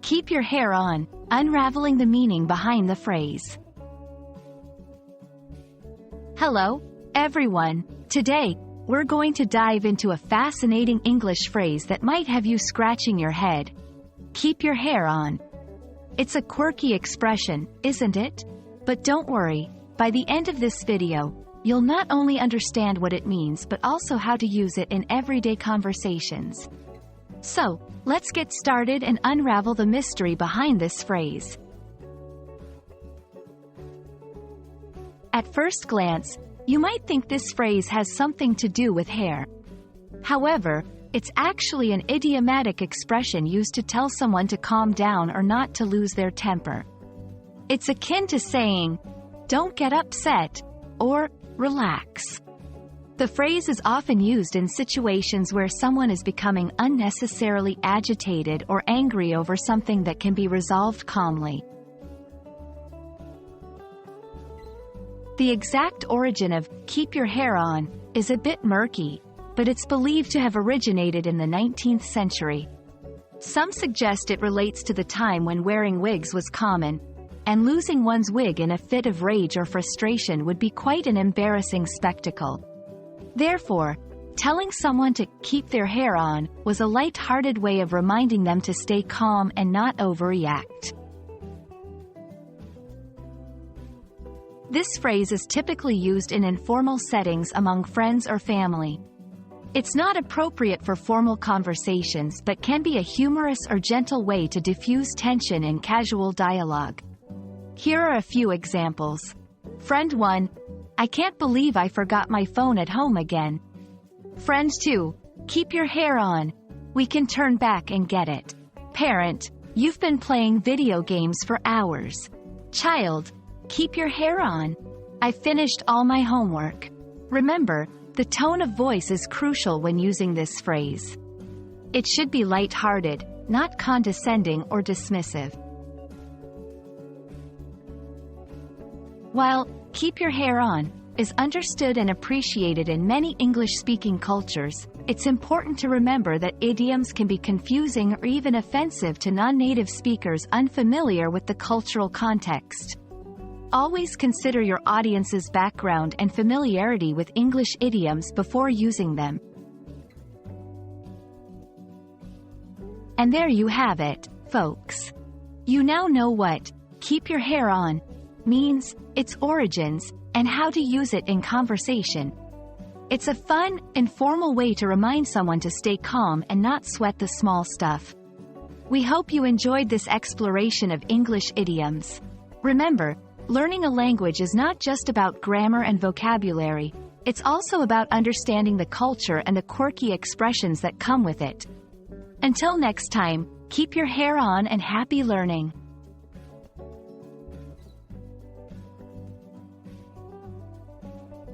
Keep your hair on, unraveling the meaning behind the phrase. Hello, everyone. Today, we're going to dive into a fascinating English phrase that might have you scratching your head. Keep your hair on. It's a quirky expression, isn't it? But don't worry, by the end of this video, you'll not only understand what it means but also how to use it in everyday conversations. So, let's get started and unravel the mystery behind this phrase. At first glance, you might think this phrase has something to do with hair. However, it's actually an idiomatic expression used to tell someone to calm down or not to lose their temper. It's akin to saying, "Don't get upset," or "relax." The phrase is often used in situations where someone is becoming unnecessarily agitated or angry over something that can be resolved calmly. The exact origin of "keep your hair on" is a bit murky, but it's believed to have originated in the 19th century. Some suggest it relates to the time when wearing wigs was common, and losing one's wig in a fit of rage or frustration would be quite an embarrassing spectacle. Therefore, telling someone to keep their hair on was a light-hearted way of reminding them to stay calm and not overreact. This phrase is typically used in informal settings among friends or family. It's not appropriate for formal conversations but can be a humorous or gentle way to diffuse tension in casual dialogue. Here are a few examples. Friend 1, "I can't believe I forgot my phone at home again." Friend 2, "Keep your hair on. We can turn back and get it." Parent, "You've been playing video games for hours." Child, "Keep your hair on. I finished all my homework." Remember, the tone of voice is crucial when using this phrase. It should be light-hearted, not condescending or dismissive. While "keep your hair on" is understood and appreciated in many English-speaking cultures, it's important to remember that idioms can be confusing or even offensive to non-native speakers unfamiliar with the cultural context. Always consider your audience's background and familiarity with English idioms before using them. And there you have it, folks. You now know what "keep your hair on" means, its origins, and how to use it in conversation. It's a fun, informal way to remind someone to stay calm and not sweat the small stuff. We hope you enjoyed this exploration of English idioms. Remember, learning a language is not just about grammar and vocabulary, it's also about understanding the culture and the quirky expressions that come with it. Until next time, keep your hair on and happy learning.